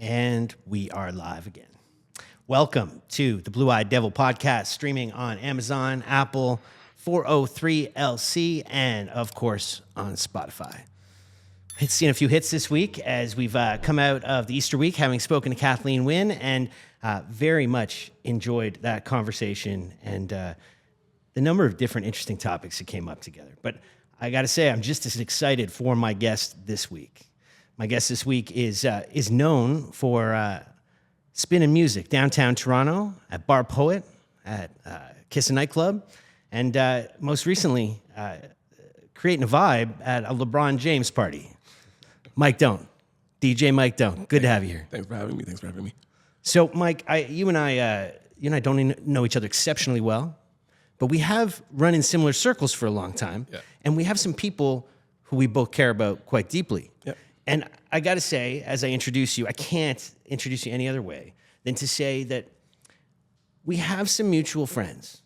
And we are live again. Welcome to the Blue Eyed Devil podcast, streaming on Amazon, Apple, 403LC, and of course on Spotify. I've seen a few hits this week as we've come out of the Easter week, having spoken to Kathleen Wynne, and very much enjoyed that conversation and the number of different interesting topics that came up together. But I got to say, I'm just as excited for my guest this week. My guest this week is known for spinning music downtown Toronto at Bar Poet, at Kissa Night Club, and most recently creating a vibe at a Lebron James party. Mike Don't, DJ Mike Don't. Good to have you here. Thanks for having me. So, Mike, you and I don't know each other exceptionally well, but we have run in similar circles for a long time, and we have some people who we both care about quite deeply. Yeah. And I got to say, as I introduce you, I can't introduce you any other way than to say that we have some mutual friends.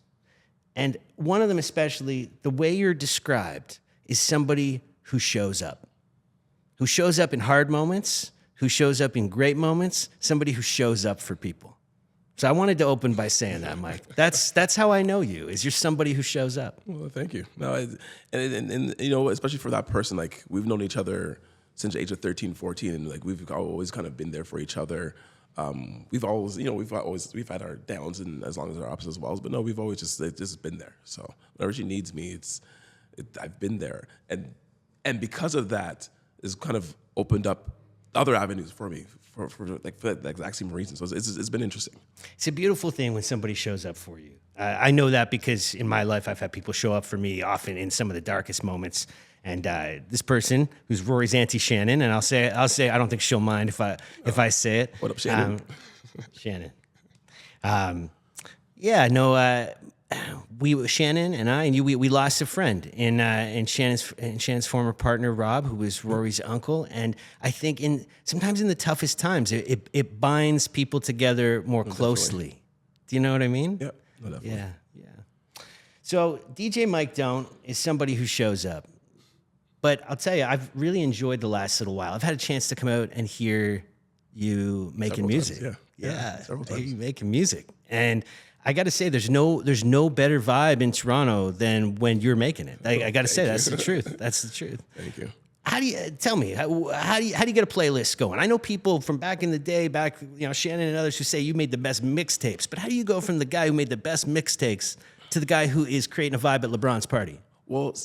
And one of them especially, the way you're described, is somebody who shows up in hard moments, who shows up in great moments, somebody who shows up for people. So I wanted to open by saying that, Mike. That's how I know you, is you're somebody who shows up. Well, thank you. No, and you know, especially for that person, like we've known each other since the age of 13, 14, and like we've always kind of been there for each other. We've had our downs and as long as our ups as well. But no, we've always just been there. So whenever she needs me, I've been there, and because of that, it's kind of opened up other avenues for me for the exact same reason. So it's been interesting. It's a beautiful thing when somebody shows up for you. I know that because in my life I've had people show up for me often in some of the darkest moments. And this person, who's Rory's Auntie Shannon, and I'll say I don't think she'll mind if I say it. What up, Shannon? Shannon. Shannon and I and you, we lost a friend in Shannon's former partner Rob, who was Rory's uncle. And I think sometimes in the toughest times, it binds people together more closely. Definitely. Do you know what I mean? Yeah, definitely. Yeah. So DJ Mike Don't is somebody who shows up. But I'll tell you, I've really enjoyed the last little while. I've had a chance to come out and hear you making music. Several times. You making music. And I got to say, there's no better vibe in Toronto than when you're making it. I got to say, that's the truth. That's the truth. Thank you. How do you tell me? How do you get a playlist going? I know people from back in the day, Shannon and others who say you made the best mixtapes. But how do you go from the guy who made the best mixtapes to the guy who is creating a vibe at LeBron's party? Well,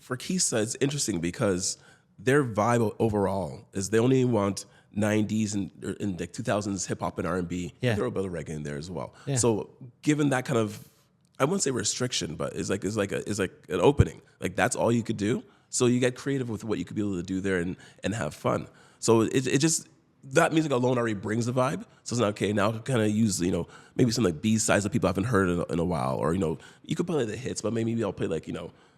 for Kissa, it's interesting because their vibe overall is they only want 90s and the 2000s hip hop and R&B. Yeah. Throw a bit of reggae in there as well. Yeah. So given that kind of, I wouldn't say restriction, but it's like an opening. Like that's all you could do. So you get creative with what you could be able to do there and have fun. So it just, that music alone already brings the vibe. So it's not okay. Now kind of use, maybe some like B-sides that people haven't heard in a while, or, you could play the hits, but maybe I'll play like,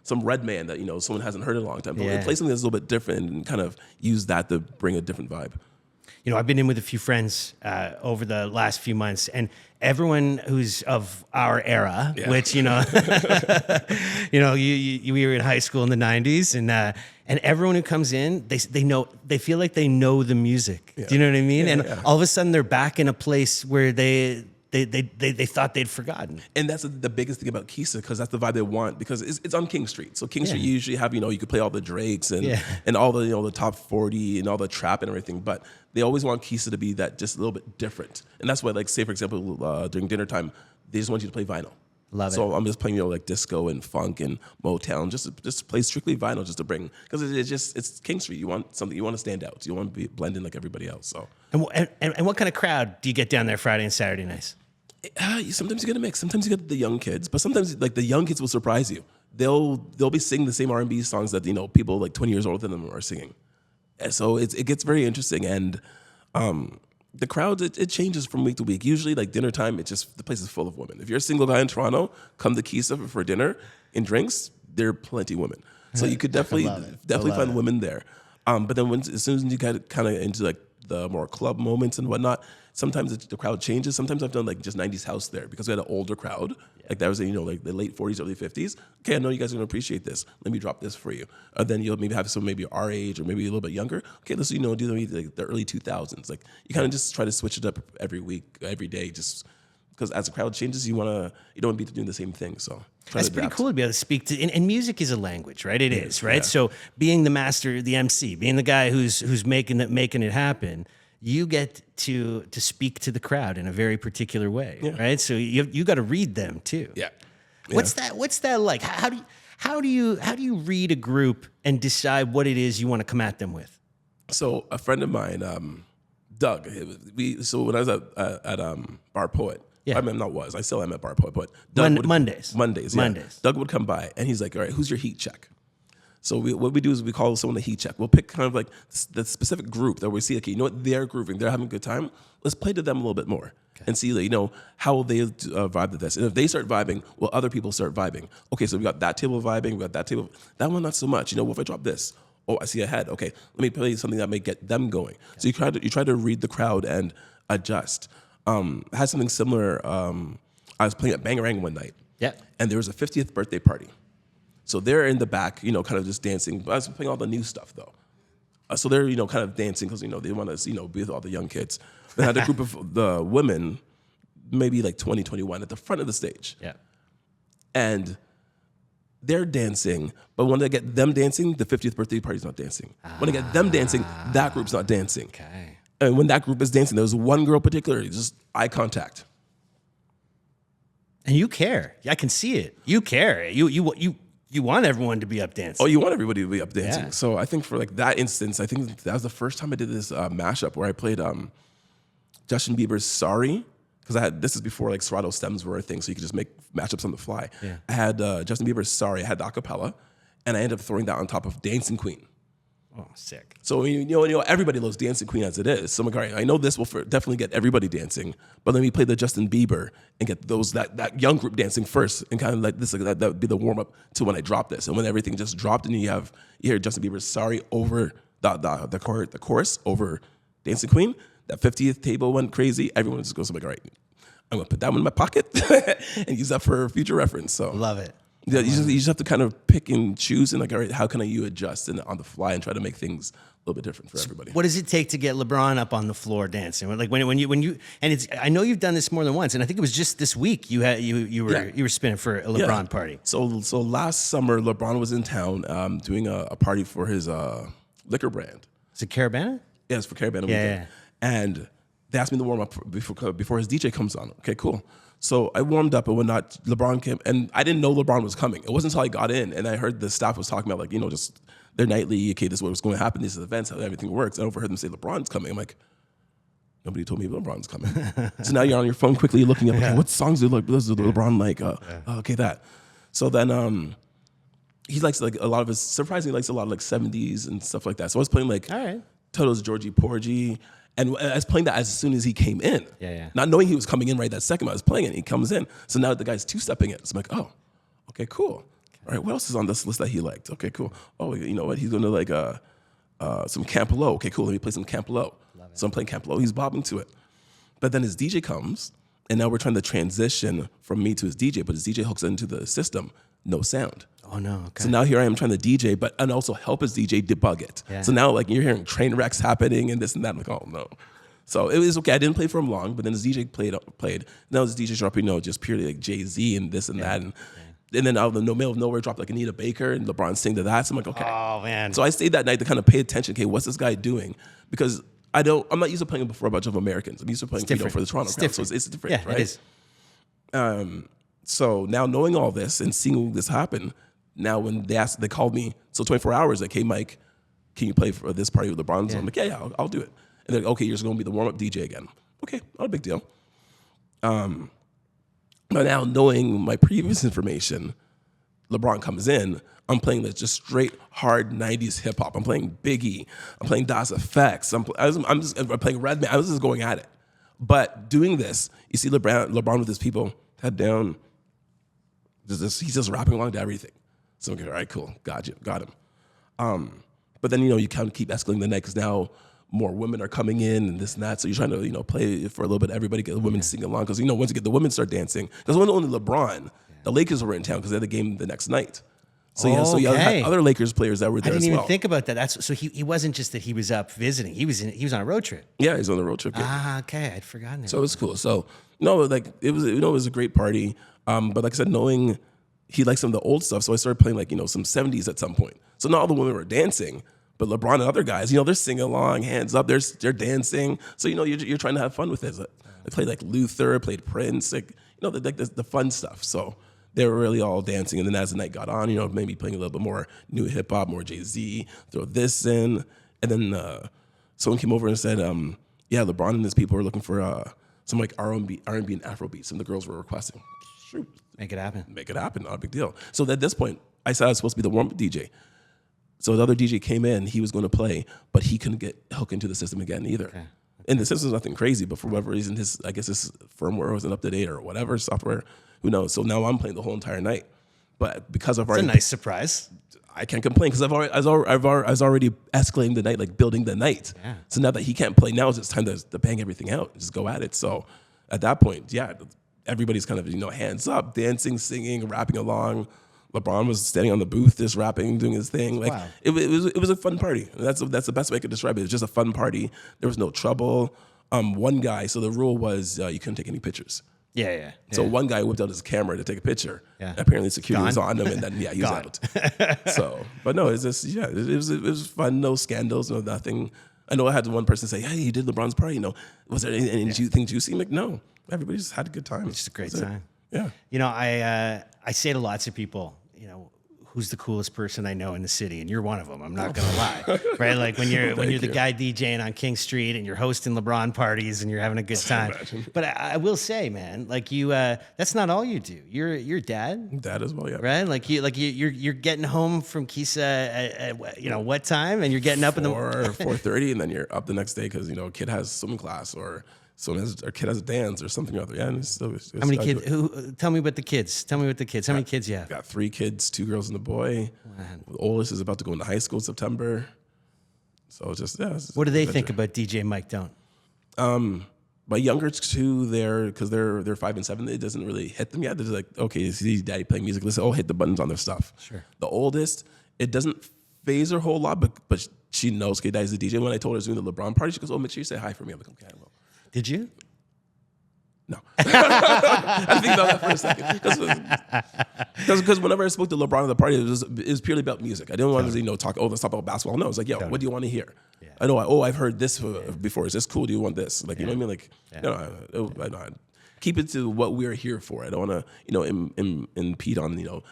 some Redman that, someone hasn't heard in a long time. But play something that's a little bit different and kind of use that to bring a different vibe. I've been in with a few friends over the last few months, and everyone who's of our era, which, we were in high school in the 90s, and everyone who comes in, they feel like they know the music. Yeah. Do you know what I mean? All of a sudden they're back in a place where they thought they'd forgotten. And that's the biggest thing about Kissa, because that's the vibe they want, because it's on King Street. So King Street, you usually have, you could play all the Drakes and all the, the top 40 and all the trap and everything. But they always want Kissa to be that just a little bit different. And that's why, like, say, for example, during dinner time, they just want you to play vinyl. Love it. So I'm just playing, like disco and funk and Motown, just play strictly vinyl, just to bring, because it's King Street. You want something, you want to stand out. You want to blend in like everybody else. So. And what kind of crowd do you get down there Friday and Saturday nights? Sometimes you get a mix. Sometimes you get the young kids, but sometimes like the young kids will surprise you. They'll be singing the same R&B songs that people like 20 years older than them are singing. And so it gets very interesting, and the crowd it changes from week to week. Usually like dinner time, the place is full of women. If you're a single guy in Toronto, come to Kissa for dinner and drinks. There are plenty of women, so you could definitely find women there. But then as soon as you get kind of into like the more club moments and whatnot, sometimes the crowd changes. Sometimes I've done like just 90s house there because we had an older crowd. Like that was, like the late 40s, early 50s. Okay, I know you guys are gonna appreciate this. Let me drop this for you. Then you'll maybe have some maybe our age or maybe a little bit younger. Okay, let's do like the early 2000s. Like you kind of just try to switch it up every week, every day, just because as the crowd changes, you don't want to be doing the same thing. So that's pretty cool to be able to speak to, and music is a language, right? It is, right? Yeah. So being the master, the MC, being the guy who's making it happen, you get to speak to the crowd in a very particular way, right? So you got to read them too. Yeah. What's that like? How do you read a group and decide what it is you want to come at them with? So a friend of mine, Doug, when I was at Bar Poet. Yeah. I still am at Bar Poet, but Doug Mondays. Yeah. Doug would come by and he's like, all right, who's your heat check? So what we do is we call someone a heat check. We'll pick kind of like the specific group that we see, okay, you know what, they're grooving, they're having a good time. Let's play to them a little bit more and see, how they vibe to this. And if they start vibing, will other people start vibing? Okay, so we got that table vibing, we got that table. That one, not so much. What if I drop this? Oh, I see a head. Okay, let me play something that may get them going. So you try to read the crowd and adjust. I had something similar. I was playing at Bangarang one night. Yeah. And there was a 50th birthday party. So they're in the back, kind of just dancing. I was playing all the new stuff though. So they're, kind of dancing because, they want to, be with all the young kids. They had a group of the women, maybe like 20, 21 at the front of the stage. Yeah. And they're dancing, but when I get them dancing, the 50th birthday party's not dancing. When I get them dancing, that group's not dancing. Okay. And when that group is dancing, there was one girl particularly, just eye contact. And you care. I can see it. You care. You want everyone to be up dancing. Oh, you want everybody to be up dancing. Yeah. So I think for like that instance, I think that was the first time I did this mashup where I played Justin Bieber's Sorry. Because this is before like Serato stems were a thing, so you could just make matchups on the fly. Yeah. I had Justin Bieber's Sorry, I had the acapella, and I ended up throwing that on top of Dancing Queen. Oh, sick. So everybody loves Dancing Queen as it is. So I'm like, all right, I know this will definitely get everybody dancing, but let me play the Justin Bieber and get that young group dancing first, and kind of like this, that would be the warm up to when I drop this. And when everything just dropped, and you hear Justin Bieber's Sorry over the chorus over Dancing Queen. That 50th table went crazy. Everyone just goes, I'm like, all right, I'm gonna put that one in my pocket and use that for future reference. So Love it. Yeah, you just have to kind of pick and choose, and like, all right, how can you adjust on the fly and try to make things a little bit different for everybody? What does it take to get LeBron up on the floor dancing? Like when you and it's, I know you've done this more than once, and I think it was just this week you were spinning for a LeBron party. So last summer, LeBron was in town doing a party for his liquor brand. Is it Carabana? Yeah, it's for Carabana. Yeah. And they asked me to warm up before his DJ comes on. Okay, cool. So I warmed up and whatnot. LeBron came, and I didn't know LeBron was coming. It wasn't until I got in and I heard the staff was talking about, like, just their nightly, okay, this is what's going to happen, these are the events, how everything works. I overheard them say LeBron's coming. I'm like, nobody told me LeBron's coming. So now you're on your phone quickly looking up, okay, what songs do LeBron like? Okay, that. So then he likes like a lot of his, surprisingly likes a lot of like 70s and stuff like that. So I was playing like All right. Toto's Georgie Porgy. And I was playing that as soon as he came in. Yeah. Not knowing he was coming in right that second, I was playing it. He comes in. So now the guy's two-stepping it. So I'm like, oh, okay, cool. All right, what else is on this list that he liked? Okay, cool. Oh, you know what? He's going to like some Camp Low. Okay, cool. Let me play some Camp Low. So I'm playing Camp Low. He's bobbing to it. But then his DJ comes, and now we're trying to transition from me to his DJ, but his DJ hooks into the system, no sound. Oh no. Okay. So now here I am trying to DJ, and also help his DJ debug it. Yeah. So now like you're hearing train wrecks happening and this and that. I'm like, oh no. So it was okay. I didn't play for him long, but then his DJ played. Now his DJ dropping, just purely like Jay-Z and this and that. And then out of the middle of nowhere dropped like Anita Baker and LeBron sing to that. So I'm like, okay. Oh man. So I stayed that night to kind of pay attention. Okay, what's this guy doing? Because I'm not used to playing before a bunch of Americans. I'm used to playing for the Toronto crowd. So it's different, yeah, right? It is. So now knowing all this and seeing this happen, now when they called me, so 24 hours, like, hey, Mike, can you play for this party with LeBron? So I'm like, yeah, I'll do it. And they're like, okay, you're just going to be the warm-up DJ again. Okay, not a big deal. But now knowing my previous information, LeBron comes in, I'm playing just straight hard 90s hip-hop. I'm playing Biggie. I'm playing Das Effects. I'm playing Redman. I was just going at it. But doing this, you see LeBron with his people, head down. He's just rapping along to everything. So I'm like, all right, cool, got him. But then, you kind of keep escalating the night because now more women are coming in and this and that. So you're trying to, play for a little bit. Everybody get the women singing along because, once you get the women start dancing, because when only LeBron, the Lakers were in town because they had the game the next night. So you had other Lakers players that were there as well. I didn't even think about that. So he wasn't just that he was up visiting. He was on a road trip. Yeah, he's on the road trip. Okay, I'd forgotten. So it was cool. So it was a great party. But like I said, knowing he liked some of the old stuff, so I started playing some 70s at some point. So not all the women were dancing, but LeBron and other guys, they're singing along, hands up, they're dancing. So you're trying to have fun with it. I played like Luther, played Prince, the fun stuff. So they were really all dancing. And then as the night got on, maybe playing a little bit more new hip hop, more Jay-Z, throw this in. And then someone came over and said, LeBron and his people were looking for some like R&B and Afro beats. And the girls were requesting, shoot. Make it happen, not a big deal. So at this point, I said I was supposed to be the warm-up DJ. So the other DJ came in, he was going to play, but he couldn't get hooked into the system again either. Okay. And the system's nothing crazy, but for whatever reason, his firmware wasn't up to date or whatever, software, who knows. So now I'm playing the whole entire night. But because of it's a nice surprise. I can't complain because I was already escalating the night, like building the night. Yeah. So now that he can't play, now it's time to bang everything out, just go at it. So at that point, everybody's kind of, hands up, dancing, singing, rapping along. LeBron was standing on the booth, just rapping, doing his thing. Like wow. It was a fun party. That's the best way I could describe it. It was just a fun party. There was no trouble. One guy, so the rule was you couldn't take any pictures. Yeah. So one guy whipped out his camera to take a picture. Yeah. Apparently security was on him, and then he was out. So, but no, it's just it was fun. No scandals, no nothing. I know I had one person say, "Hey, you did LeBron's party. Was there any things you see?" Like, no, everybody just had a good time. It's just a great time. Yeah. I say to lots of people, who's the coolest person I know in the city, and you're one of them. I'm not gonna lie, right? Like when you're the guy DJing on King Street and you're hosting LeBron parties and you're having a good time. But I will say, man, like that's not all you do. You're dad. Dad as well, yeah. Right? You're getting home from Kissa at what time, and you're getting up in the 4:30, and then you're up the next day because a kid has swimming class or. So our kid has a dance or something or other. Yeah, and it's how many kids? Tell me about the kids. How many kids you have? Got 3 kids, 2 girls and a boy. Man. The oldest is about to go into high school in September. So what do they think about DJ Mike Don't? My younger 2, because they're 5 and 7. It doesn't really hit them yet. They're just like, okay, see daddy playing music. Let's all hit the buttons on their stuff. Sure. The oldest, it doesn't phase her a whole lot, but she knows, okay, daddy's the DJ. When I told her I was doing the LeBron party, she goes, oh, make sure you say hi for me. I'm like, okay, I will. Did you? No. I had to think about that for a second. Because whenever I spoke to LeBron at the party, it was purely about music. I didn't want to talk, let's talk about basketball. No, I was like, what do you want to hear? Yeah. I know, I've heard this before. Is this cool? Do you want this? Like, you know what I mean? Like, I keep it to what we're here for. I don't want to, impede on,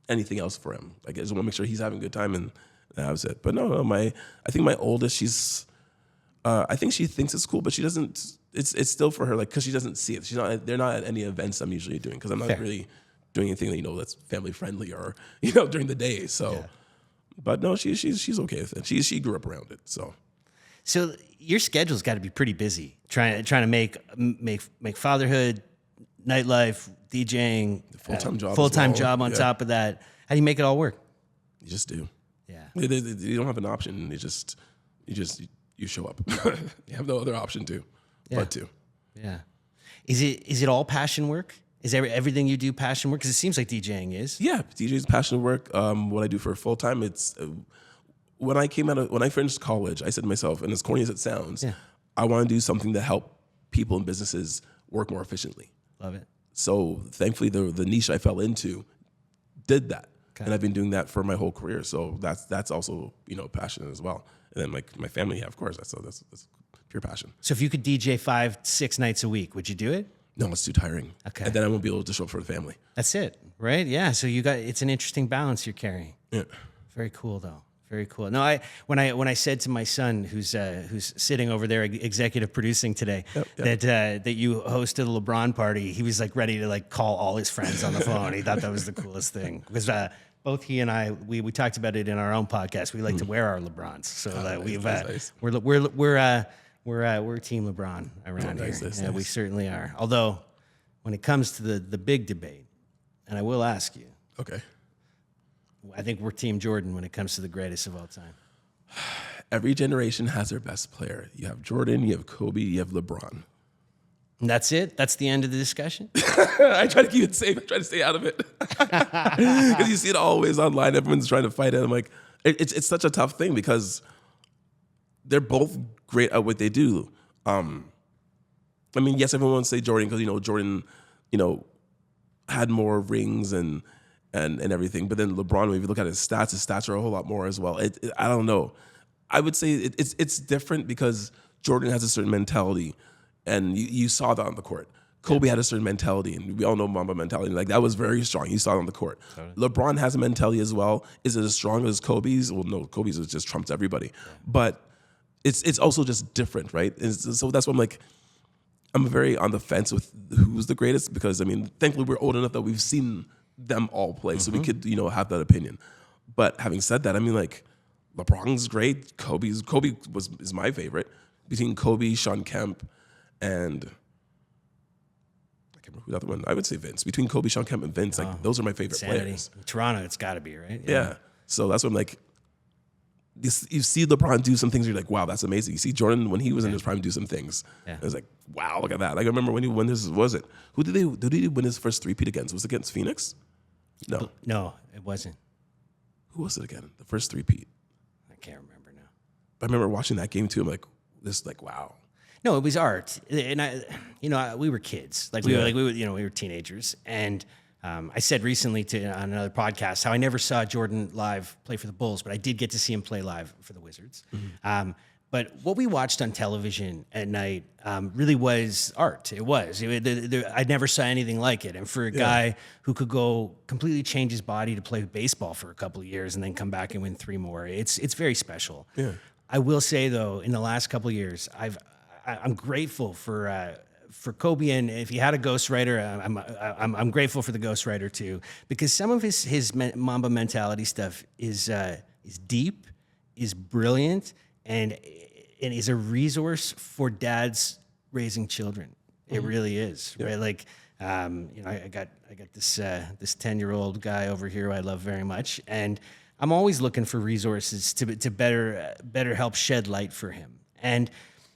anything else for him. Like, I just want to make sure he's having a good time, and that was it. But no, I think my oldest, she's, I think she thinks it's cool, but she doesn't. It's still for her, like, because she doesn't see it. They're not at any events I'm usually doing because I'm not really doing anything that's family friendly or during the day. So, but no, she's okay with it. She grew up around it. So your schedule's got to be pretty busy trying to make fatherhood, nightlife, DJing, full time job on top of that. How do you make it all work? You just do. Yeah. You don't have an option. You show up. You have no other option but to. Yeah. Is it all passion work? Is everything you do passion work? Because it seems like DJing is. Yeah, DJ is passion work. What I do for full time, it's when I finished college, I said to myself, and as corny as it sounds, I want to do something to help people and businesses work more efficiently. Love it. So thankfully, the niche I fell into did that, and I've been doing that for my whole career. So that's also passion as well. And then my family, of course, that's pure passion. So if you could DJ 5-6 nights a week, would you do it? No, it's too tiring. Okay. And then I won't be able to show up for the family. That's it, right? Yeah. So it's an interesting balance you're carrying. Yeah. Very cool, though. Very cool. No, when I said to my son, who's sitting over there executive producing today, that you hosted a LeBron party, he was like ready to like call all his friends on the phone. He thought that was the coolest thing because both he and I we talked about it in our own podcast. We like to wear our LeBrons, so nice. We're Team LeBron around here. Nice. We certainly are. Although, when it comes to the big debate, and I will ask you, okay, I think we're Team Jordan when it comes to the greatest of all time. Every generation has their best player. You have Jordan, you have Kobe, you have LeBron. And that's it? That's the end of the discussion? I try to keep it safe. I try to stay out of it. Because you see it always online. Everyone's trying to fight it. I'm like, it's such a tough thing because they're both great at what they do. I mean, yes, everyone wants to say Jordan because, Jordan, had more rings and everything. But then LeBron, when you look at his stats are a whole lot more as well. I don't know. I would say it's different because Jordan has a certain mentality. And you saw that on the court. Kobe had a certain mentality, and we all know Mamba mentality. Like, that was very strong. You saw it on the court. Totally. LeBron has a mentality as well. Is it as strong as Kobe's? Well, no, Kobe's was just trumped everybody. Yeah. But it's also just different, right? So that's why I'm like, I'm very on the fence with who's the greatest because, I mean, thankfully we're old enough that we've seen them all play, so we could, have that opinion. But having said that, I mean, like, LeBron's great. Kobe is my favorite. Between Kobe, Sean Kemp, and I can't remember who the other one. I would say Vince. Between Kobe, Sean Kemp, and Vince, like those are my favorite players. Toronto, it's got to be, right? Yeah. So that's what I'm like. You see LeBron do some things. You're like, wow, that's amazing. You see Jordan when he was in his prime do some things. Yeah. It was like, wow, look at that. Like, I remember when he won his. Was it? Who did he win his first three-peat against? Was it against Phoenix? No, it wasn't. Who was it again? The first three-peat. I can't remember now. I remember watching that game too. I'm like, wow. No, it was art, and we were kids, we were teenagers, and I said recently on another podcast how I never saw Jordan live play for the Bulls, but I did get to see him play live for the Wizards. Mm-hmm. But what we watched on television at night really was art. It was. I never saw anything like it, and for a guy who could go completely change his body to play baseball for a couple of years and then come back and win 3 more, it's very special. Yeah. I will say though, in the last couple of years, I'm grateful for Kobe, and if he had a ghostwriter, I'm grateful for the ghostwriter too, because some of his Mamba mentality stuff is deep, is brilliant, and is a resource for dads raising children. It really is, right? Like, I got this 10-year-old guy over here who I love very much, and I'm always looking for resources to better help shed light for him. And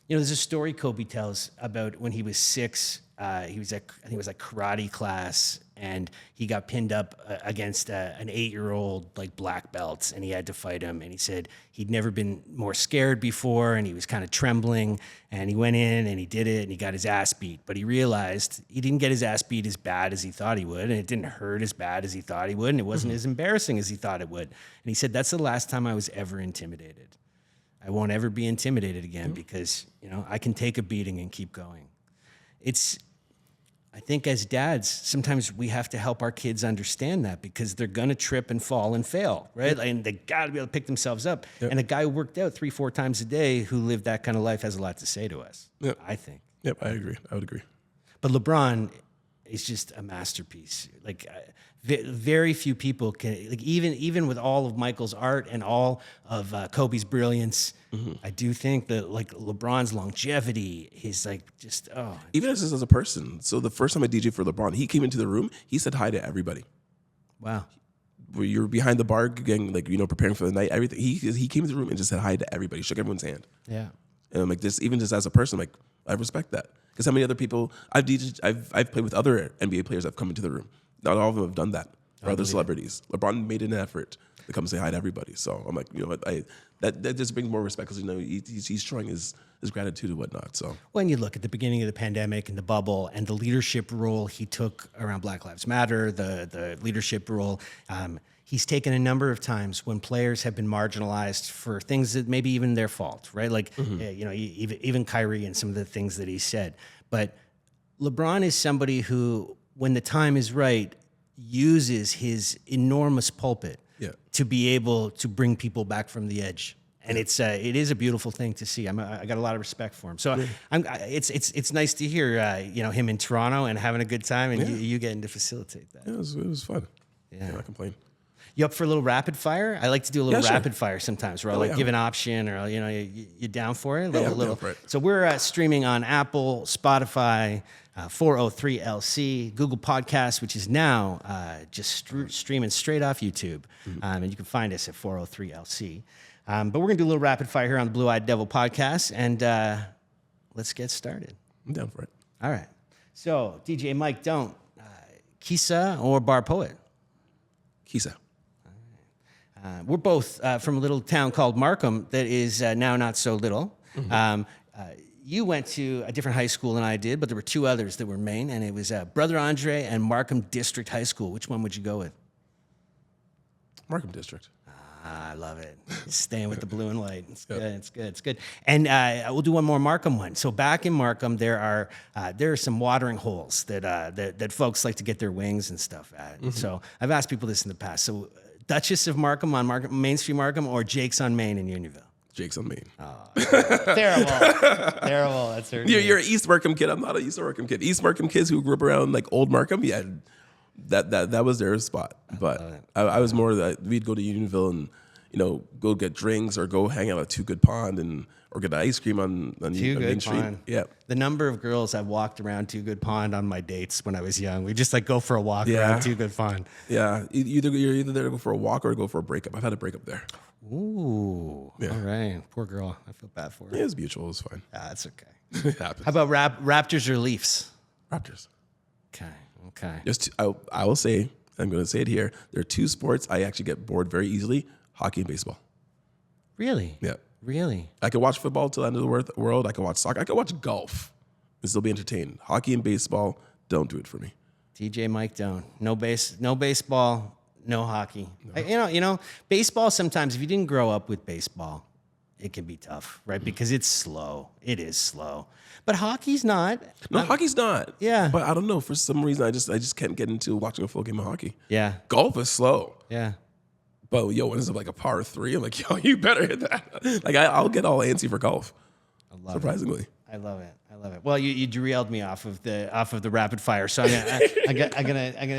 there's a story Kobe tells about when he was 6. He was at, I think it was like karate class, and he got pinned up against an 8-year-old black belt, and he had to fight him. And he said he'd never been more scared before, and he was kind of trembling. And he went in and he did it, and he got his ass beat. But he realized he didn't get his ass beat as bad as he thought he would, and it didn't hurt as bad as he thought he would, and it wasn't as embarrassing as he thought it would. And he said, that's the last time I was ever intimidated. I won't ever be intimidated again because, I can take a beating and keep going. I think as dads, sometimes we have to help our kids understand that because they're going to trip and fall and fail, right? And they got to be able to pick themselves up. Yep. And a guy who worked out 3-4 times a day who lived that kind of life has a lot to say to us, I think. Yep, I agree. I would agree. But LeBron is just a masterpiece. Very few people can, even with all of Michael's art and all of Kobe's brilliance, I do think that LeBron's longevity is even as a person. So the first time I DJed for LeBron, he came into the room, he said hi to everybody. Wow. Where you're behind the bar getting preparing for the night, everything. He came into the room and just said hi to everybody, shook everyone's hand. Yeah. And I'm like, even just as a person, I respect that. Because how many other people I've played with other NBA players that have come into the room. Not all of them have done that. Or other celebrities. LeBron made an effort to come say hi to everybody. So I'm like, that just brings more respect because he's showing his gratitude and whatnot. So when you look at the beginning of the pandemic and the bubble and the leadership role he took around Black Lives Matter, the leadership role. He's taken a number of times when players have been marginalized for things that maybe even their fault, right? Even Kyrie and some of the things that he said. But LeBron is somebody who, when the time is right, uses his enormous pulpit to be able to bring people back from the edge. And it is a beautiful thing to see. I got a lot of respect for him. So it's nice to hear him in Toronto and having a good time, and you getting to facilitate that. Yeah, it was fun. Yeah, I'm not complaining. You up for a little rapid fire? I like to do a little rapid fire sometimes, where I'll give an option, or you down for it? Little. For it. So we're streaming on Apple, Spotify, 403LC, Google Podcasts, which is now just streaming straight off YouTube, and you can find us at 403LC. But we're going to do a little rapid fire here on the Blue Eyed Devil podcast, and let's get started. I'm down for it. All right. So, DJ Mike, don't. Kissa or Bar Poet? Kissa. We're both from a little town called Markham that is now not so little. You went to a different high school than I did, but there were two others that were Maine, and it was Brother Andre and Markham District High School. Which one would you go with? Markham District. I love it. Staying with the blue and white. It's good. It's good. It's good. And we'll do one more Markham one. So back in Markham, there are some watering holes that folks like to get their wings and stuff at. And so I've asked people this in the past. So Duchess of Markham on Main Street Markham, or Jake's on Main in Unionville? Jake's on Main. Terrible. Terrible. That's You're an East Markham kid. I'm not an East Markham kid. East Markham kids who grew up around like Old Markham, yeah, that was their spot. But I was more that we'd go to Unionville and go get drinks or go hang out at Two Good Pond or get ice cream on Main Street. Yeah. The number of girls I've walked around Two Good Pond on my dates when I was young. We just like go for a walk around Two Good Pond. Yeah. You're either there to go for a walk or to go for a breakup. I've had a breakup there. Ooh. Yeah. All right. Poor girl. I feel bad for her. Yeah, it was mutual. It was fine. That's okay. It happens. How about Raptors or Leafs? Raptors. Okay. I will say, I'm going to say it here. There are two sports I actually get bored very easily: hockey and baseball. Really? Yeah. Really? I could watch football till the end of the world. I could watch soccer. I could watch golf and still be entertained. Hockey and baseball don't do it for me. DJ Mike don't. No baseball, no hockey. No. Baseball sometimes, if you didn't grow up with baseball, it can be tough, right? Because it's slow. It is slow. But hockey's not. No, hockey's not. Yeah. But I don't know. For some reason, I just can't get into watching a full game of hockey. Yeah. Golf is slow. Yeah. But when it's like a par 3, I'm like, you better hit that. Like I'll get all antsy for golf. Surprisingly. I love it. Well, you derailed me off of the rapid fire, so I'm gonna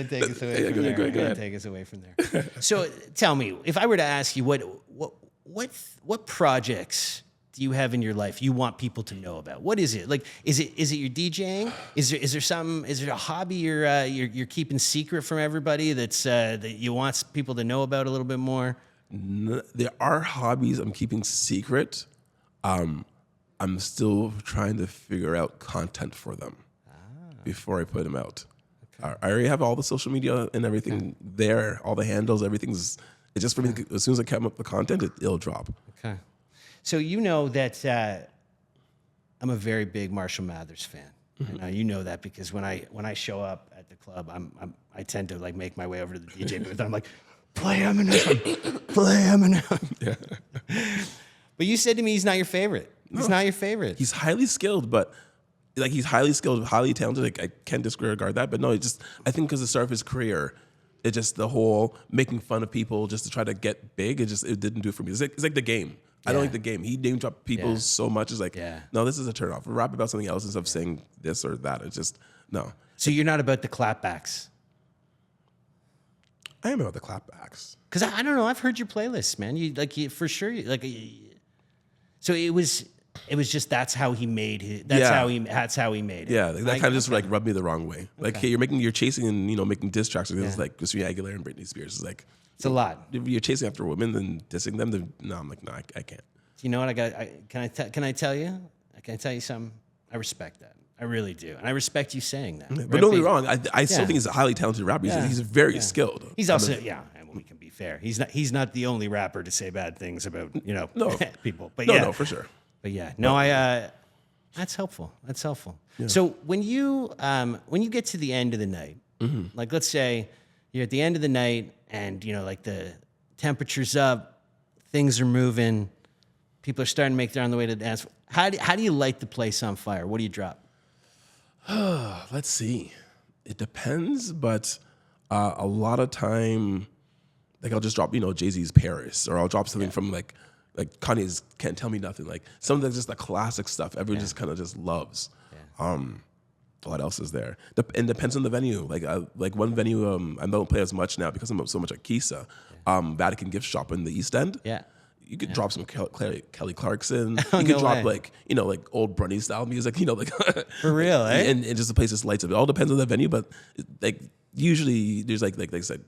take us away from there. I'm gonna take us away from there. So tell me, if I were to ask you what projects do you have in your life you want people to know about? What is it? Like, is it your DJing? Is there a hobby you're keeping secret from everybody that you want people to know about a little bit more? There are hobbies I'm keeping secret. I'm still trying to figure out content for them before I put them out. Okay. I already have all the social media and everything there, all the handles, everything's. It's just for me. As soon as I come up with the content, it'll drop. Okay. So you know that I'm a very big Marshall Mathers fan. And you know that because when I show up at the club, I tend to like make my way over to the DJ booth. I'm like, play Eminem, play Eminem. Yeah. But you said to me he's not your favorite. He's not your favorite. He's highly skilled, but he's highly skilled, highly talented. Like, I can't disregard that. But no, I think because the start of his career, it just the whole making fun of people just to try to get big. It didn't do it for me. It's like the game. I don't like the game. He name dropped people so much. It's like, no, this is a turnoff. Rap about something else instead of saying this or that. It's just, no. So you're not about the clapbacks? I am about the clapbacks. Because I don't know. I've heard your playlists, man. For sure. So it was just that's how he made it. That's how he made it. Yeah, that kind of just like rubbed me the wrong way. Like, hey, you're chasing and making diss tracks with like Christina Aguilera and Britney Spears. It's like, it's a lot. If you're chasing after women and dissing them, then no, I'm like, no, I can't. You know what? Can I tell you? Can I tell you something? I respect that. I really do, and I respect you saying that. But don't be wrong. I still think he's a highly talented rapper. He's very skilled. He's also and we can be fair. He's not the only rapper to say bad things about people. But no, for sure. But that's helpful. That's helpful. Yeah. So when you get to the end of the night, like let's say you're at the end of the night and like the temperature's up, things are moving, people are starting to make their on the way to the dance. How do you light the place on fire? What do you drop? Let's see. It depends, but a lot of time, like I'll just drop Jay-Z's Paris, or I'll drop something from like Kanye's Can't Tell Me Nothing, like something that's just the classic stuff everyone just kind of just loves. Yeah. What else is there? It depends on the venue. Like one venue, I don't play as much now because I'm so much at Kissa. Vatican Gift Shop in the East End. Yeah. You could drop some Kelly Clarkson. You could drop like old Brunny style music. For real, eh? And just the place just lights up. It all depends on the venue, but like usually there's like I said,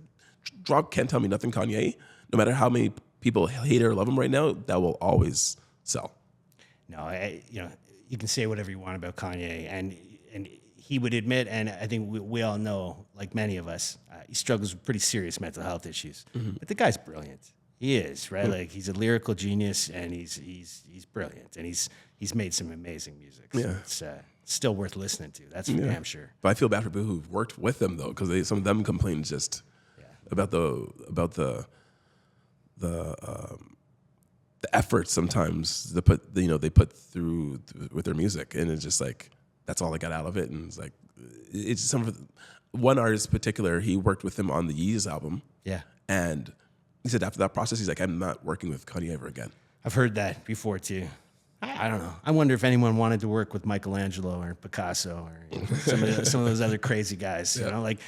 drop Can't Tell Me Nothing Kanye. No matter how many people hate or love him right now, that will always sell. No, you can say whatever you want about Kanye, and he would admit, and I think we all know, like many of us, he struggles with pretty serious mental health issues. But the guy's brilliant. He is, right? Like, he's a lyrical genius, and he's brilliant, and he's made some amazing music. So it's still worth listening to. That's for damn sure. But I feel bad for people who've worked with them though, because some of them complain just about the effort sometimes they put through with their music, and it's just like that's all I got out of it. And it's like it's one artist in particular. He worked with him on the Yeezus album. Yeah, and he said after that process, he's like, I'm not working with Kanye ever again. I've heard that before too. I don't know. I wonder if anyone wanted to work with Michelangelo or Picasso or some of those other crazy guys. You know, like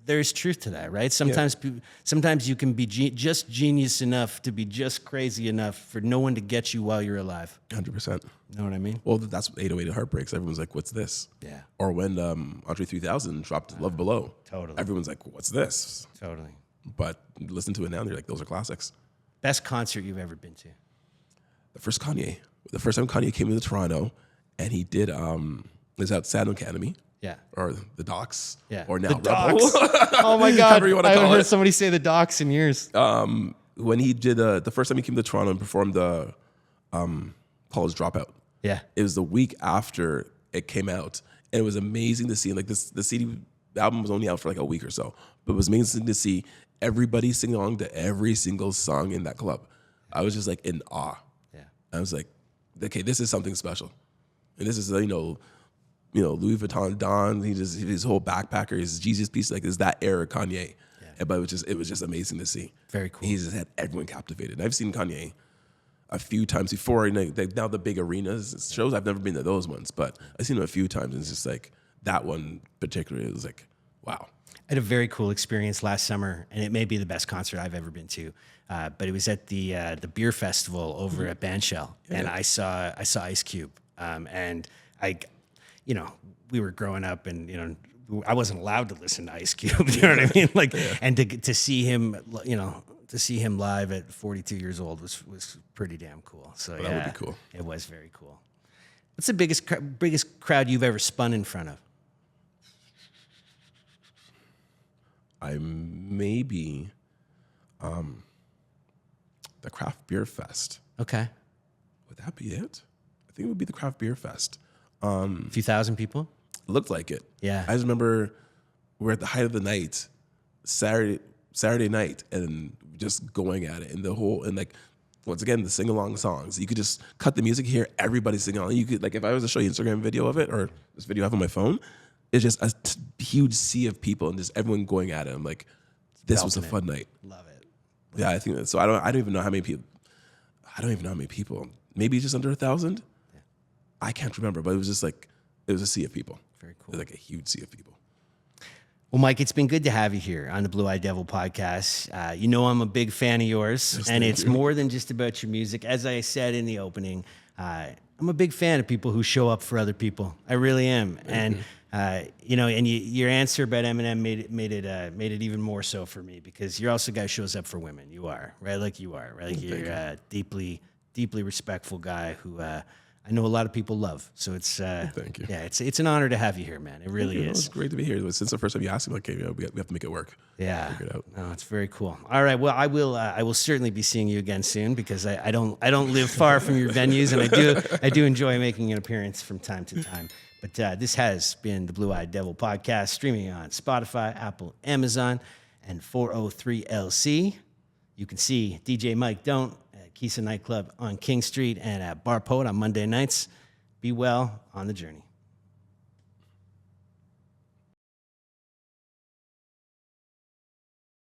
there's truth to that, right? Sometimes you can be just genius enough to be just crazy enough for no one to get you while you're alive. 100%. Know what I mean? Well, that's 808 Heartbreaks. Everyone's like, what's this? Yeah. Or when Andre 3000 dropped Love Below. Totally. Everyone's like, what's this? Totally. But listen to it now and you're like, those are classics. Best concert you've ever been to? The first time Kanye came into Toronto, and he did is at Sound Academy. Yeah. Or the Docks. Yeah. Or now the Rebel. Docks. Oh my God. I haven't heard somebody say the Docks in years. When he did the first time he came to Toronto and performed the College Dropout. Yeah. It was the week after it came out. And it was amazing to see. Like the CD album was only out for like a week or so. But it was amazing to see everybody sing along to every single song in that club. I was just like in awe. Yeah. I was like, okay, this is something special. And this is, Louis Vuitton Don, his whole backpacker, his Jesus piece, like is that era Kanye. Yeah. But it was just amazing to see. Very cool. He just had everyone captivated. I've seen Kanye a few times before. Now the big arenas shows, I've never been to those ones, but I've seen him a few times, and it's just like that one particularly was like, wow. I had a very cool experience last summer, and it may be the best concert I've ever been to. But it was at the beer festival over at Bandshell, and I saw Ice Cube, and we were growing up, and I wasn't allowed to listen to Ice Cube. You know what I mean? Like, and to see him, to see him live at 42 years old was pretty damn cool. So that would be cool. It was very cool. What's the biggest crowd you've ever spun in front of? Maybe the Craft Beer Fest. Okay. Would that be it? I think it would be the Craft Beer Fest. A few thousand people? Looked like it. Yeah. I just remember we're at the height of the night, Saturday night, and just going at it. And like, once again, the sing-along songs. You could just cut the music here, everybody singing along. You could, like, if I was to show you Instagram video of it, or this video I have on my phone, it's just a huge sea of people and just everyone going at it. I'm like, this was a fun night. Love it. Yeah, I think that. So I don't even know how many people. I don't even know how many people. Maybe just under 1,000. Yeah. I can't remember, but it was just like it was a sea of people. Very cool. It was like a huge sea of people. Well, Mike, it's been good to have you here on the Blue Eyed Devil podcast. I'm a big fan of yours, and it's more than just about your music. As I said in the opening, I'm a big fan of people who show up for other people. I really am, and your answer about Eminem made it even more so for me, because you're also a guy who shows up for women. You are, right? Like you are, right? Like you're a deeply respectful guy who I know a lot of people love. So it's thank you. Yeah, it's an honor to have you here, man. It really is. It's great to be here. Since the first time you asked me, like, okay, we have to make it work. Yeah, figure it out. No, it's very cool. All right, well, I will certainly be seeing you again soon, because I don't live far from your venues, and I do enjoy making an appearance from time to time. But this has been the Blue Eyed Devil podcast, streaming on Spotify, Apple, Amazon, and 403LC. You can see DJ Mike Don't at Kissa Night Club on King Street, and at Bar Poet on Monday nights. Be well on the journey.